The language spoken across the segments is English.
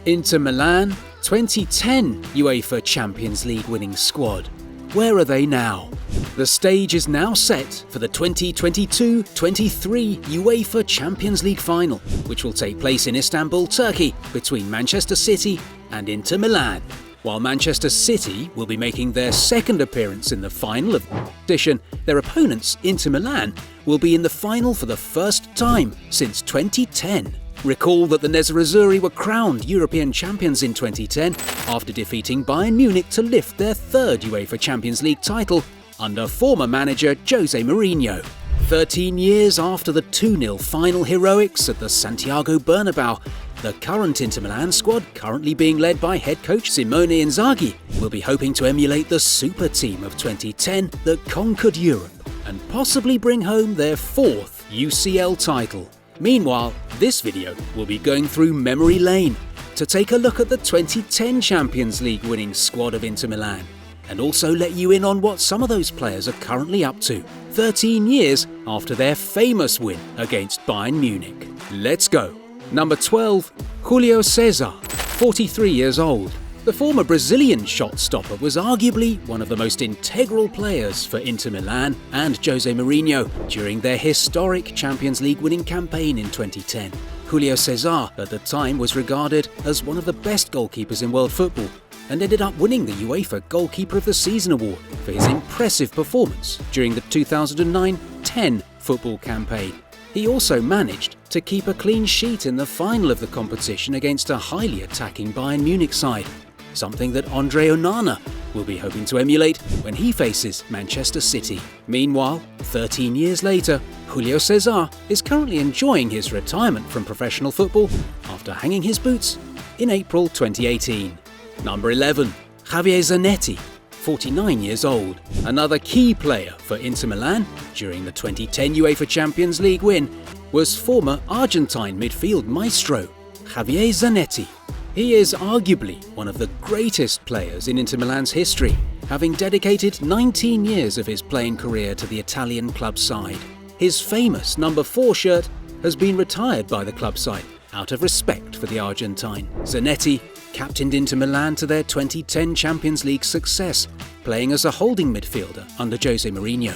Inter Milan, 2010 UEFA Champions League winning squad. Where are they now? The stage is now set for the 2022-23 UEFA Champions League final, which will take place in Istanbul, Turkey, between Manchester City and Inter Milan. While Manchester City will be making their second appearance in the final of the competition, their opponents, Inter Milan, will be in the final for the first time since 2010. Recall that the Nerazzurri were crowned European champions in 2010 after defeating Bayern Munich to lift their third UEFA Champions League title under former manager Jose Mourinho. 13 years after the 2-0 final heroics at the Santiago Bernabeu, the current Inter Milan squad, currently being led by head coach Simone Inzaghi, will be hoping to emulate the super team of 2010 that conquered Europe and possibly bring home their fourth UCL title. Meanwhile, this video will be going through memory lane to take a look at the 2010 Champions League winning squad of Inter Milan and also let you in on what some of those players are currently up to, 13 years after their famous win against Bayern Munich. Let's go. Number 12, Julio Cesar, 43 years old. The former Brazilian shot stopper was arguably one of the most integral players for Inter Milan and Jose Mourinho during their historic Champions League winning campaign in 2010. Julio Cesar at the time was regarded as one of the best goalkeepers in world football and ended up winning the UEFA Goalkeeper of the Season award for his impressive performance during the 2009-10 football campaign. He also managed to keep a clean sheet in the final of the competition against a highly attacking Bayern Munich side, something that Andre Onana will be hoping to emulate when he faces Manchester City. Meanwhile, 13 years later, Julio Cesar is currently enjoying his retirement from professional football after hanging his boots in April 2018. Number 11, Javier Zanetti, 49 years old. Another key player for Inter Milan during the 2010 UEFA Champions League win was former Argentine midfield maestro Javier Zanetti. He is arguably one of the greatest players in Inter Milan's history, having dedicated 19 years of his playing career to the Italian club side. His famous number 4 shirt has been retired by the club side out of respect for the Argentine. Zanetti captained Inter Milan to their 2010 Champions League success, playing as a holding midfielder under Jose Mourinho.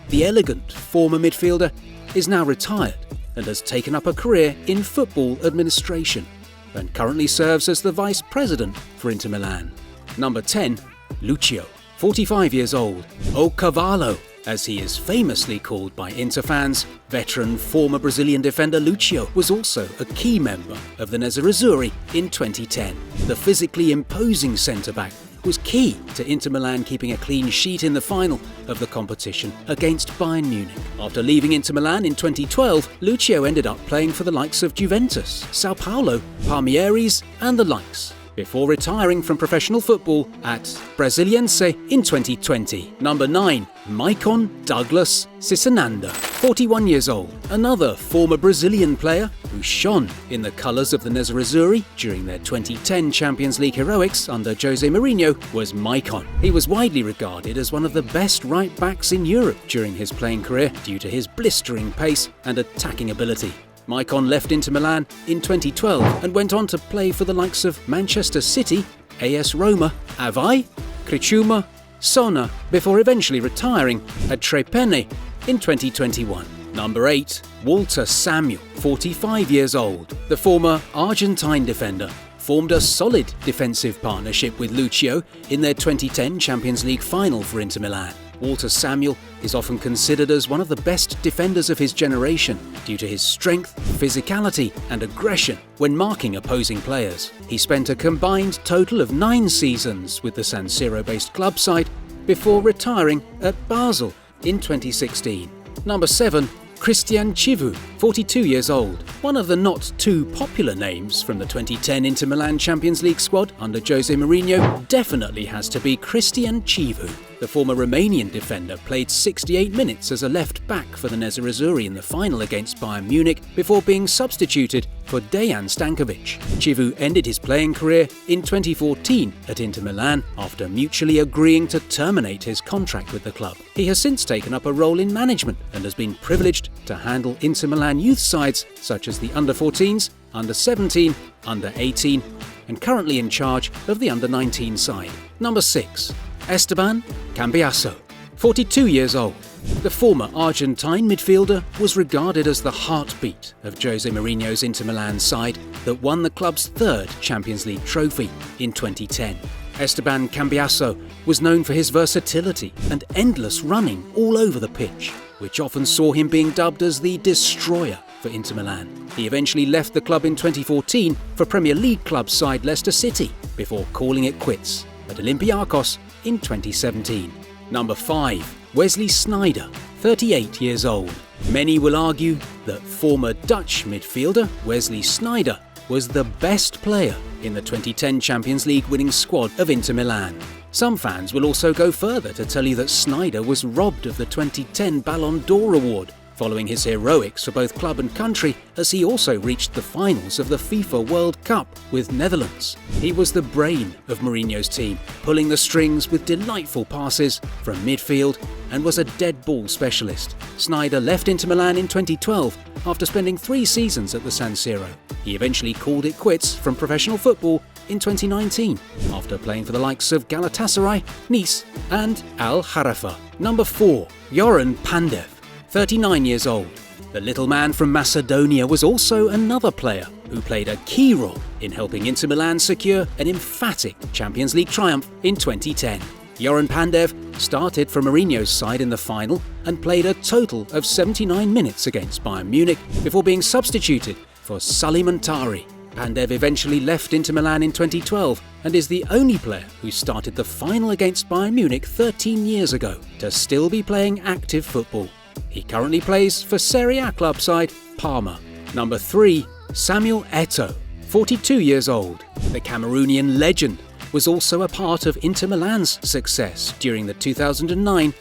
The elegant former midfielder is now retired and has taken up a career in football administration and currently serves as the vice president for Inter Milan. Number 10, Lucio, 45 years old. O Cavalo, as he is famously called by Inter fans, veteran former Brazilian defender Lucio was also a key member of the Nerazzurri in 2010. The physically imposing centre-back was key to Inter Milan keeping a clean sheet in the final of the competition against Bayern Munich. After leaving Inter Milan in 2012, Lucio ended up playing for the likes of Juventus, Sao Paulo, Palmeiras and the likes, before retiring from professional football at Brasiliense in 2020. Number 9, Maicon Douglas Cicinanda, 41 years old. Another former Brazilian player who shone in the colours of the Nerazzurri during their 2010 Champions League heroics under Jose Mourinho was Maicon. He was widely regarded as one of the best right-backs in Europe during his playing career due to his blistering pace and attacking ability. Maicon left Inter Milan in 2012 and went on to play for the likes of Manchester City, AS Roma, Avaí, Criciúma, Sona, before eventually retiring at Trepene in 2021. Number 8, Walter Samuel, 45 years old. The former Argentine defender formed a solid defensive partnership with Lucio in their 2010 Champions League final for Inter Milan. Walter Samuel is often considered as one of the best defenders of his generation due to his strength, physicality and aggression when marking opposing players. He spent a combined total of 9 seasons with the San Siro-based club side before retiring at Basel in 2016. Number 7, Cristian Chivu, 42 years old. One of the not too popular names from the 2010 Inter Milan Champions League squad under Jose Mourinho definitely has to be Cristian Chivu. The former Romanian defender played 68 minutes as a left-back for the Nerazzurri in the final against Bayern Munich before being substituted for Dejan Stankovic. Chivu ended his playing career in 2014 at Inter Milan after mutually agreeing to terminate his contract with the club. He has since taken up a role in management and has been privileged to handle Inter Milan youth sides such as the under-14s, under-17, under-18, and currently in charge of the under-19 side. Number 6. Esteban Cambiasso, 42 years old. The former Argentine midfielder was regarded as the heartbeat of Jose Mourinho's Inter Milan side that won the club's third Champions League trophy in 2010. Esteban Cambiasso was known for his versatility and endless running all over the pitch, which often saw him being dubbed as the destroyer for Inter Milan. He eventually left the club in 2014 for Premier League club side Leicester City before calling it quits at Olympiacos in 2017. Number 5. Wesley Sneijder, 38 years old. Many will argue that former Dutch midfielder Wesley Sneijder was the best player in the 2010 Champions League winning squad of Inter Milan. Some fans will also go further to tell you that Sneijder was robbed of the 2010 Ballon d'Or award following his heroics for both club and country, as he also reached the finals of the FIFA World Cup with Netherlands. He was the brain of Mourinho's team, pulling the strings with delightful passes from midfield and was a dead ball specialist. Sneijder left Inter Milan in 2012 after spending 3 seasons at the San Siro. He eventually called it quits from professional football in 2019 after playing for the likes of Galatasaray, Nice and Al Harafa. Number 4. Goran Pandev, 39 years old. The little man from Macedonia was also another player who played a key role in helping Inter Milan secure an emphatic Champions League triumph in 2010. Goran Pandev started for Mourinho's side in the final and played a total of 79 minutes against Bayern Munich before being substituted for Sully Montari. Pandev eventually left Inter Milan in 2012 and is the only player who started the final against Bayern Munich 13 years ago to still be playing active football. He currently plays for Serie A club side Parma. Number 3. Samuel Eto'o, 42 years old. The Cameroonian legend was also a part of Inter Milan's success during the 2009-10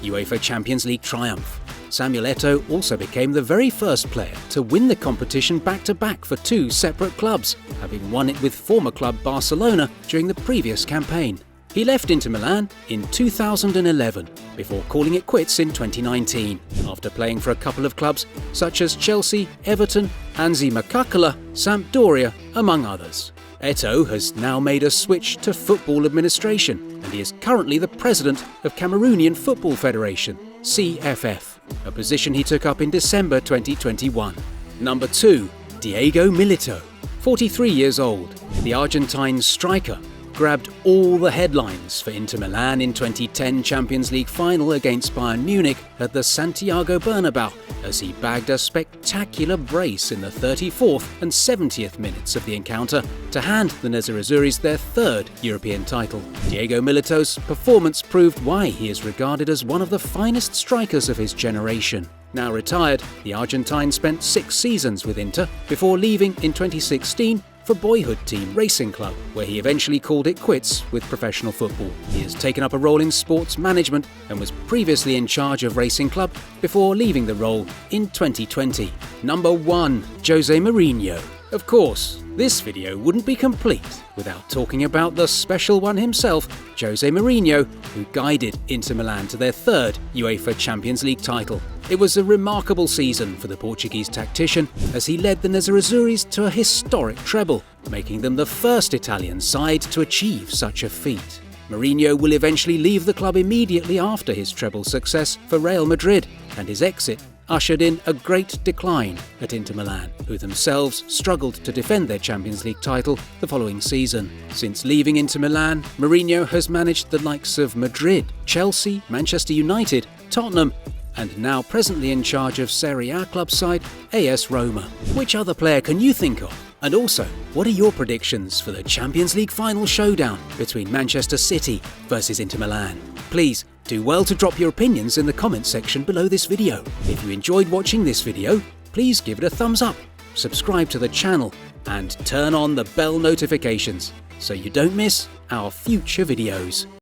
UEFA Champions League triumph. Samuel Eto'o also became the very first player to win the competition back-to-back for 2 separate clubs, having won it with former club Barcelona during the previous campaign. He left Inter Milan in 2011 before calling it quits in 2019 after playing for a couple of clubs such as Chelsea, Everton, Anzi Makakala, Sampdoria, among others. Eto'o has now made a switch to football administration and he is currently the president of Cameroonian Football Federation, CFF, a position he took up in December 2021. Number 2. Diego Milito, 43 years old. The Argentine striker grabbed all the headlines for Inter Milan in 2010 Champions League final against Bayern Munich at the Santiago Bernabeu as he bagged a spectacular brace in the 34th and 70th minutes of the encounter to hand the Nerazzurris their 3rd European title. Diego Milito's performance proved why he is regarded as one of the finest strikers of his generation. Now retired, the Argentine spent 6 seasons with Inter before leaving in 2016 for boyhood team Racing Club, where he eventually called it quits with professional football. He has taken up a role in sports management and was previously in charge of Racing Club before leaving the role in 2020. Number 1. Jose Mourinho. Of course, this video wouldn't be complete without talking about the special one himself, Jose Mourinho, who guided Inter Milan to their 3rd UEFA Champions League title. It was a remarkable season for the Portuguese tactician as he led the Nerazzurris to a historic treble, making them the first Italian side to achieve such a feat. Mourinho will eventually leave the club immediately after his treble success for Real Madrid, and his exit ushered in a great decline at Inter Milan, who themselves struggled to defend their Champions League title the following season. Since leaving Inter Milan, Mourinho has managed the likes of Madrid, Chelsea, Manchester United, Tottenham, and now presently in charge of Serie A club side AS Roma. Which other player can you think of? And also, what are your predictions for the Champions League final showdown between Manchester City versus Inter Milan? Please do well to drop your opinions in the comments section below this video. If you enjoyed watching this video, please give it a thumbs up, subscribe to the channel, and turn on the bell notifications so you don't miss our future videos.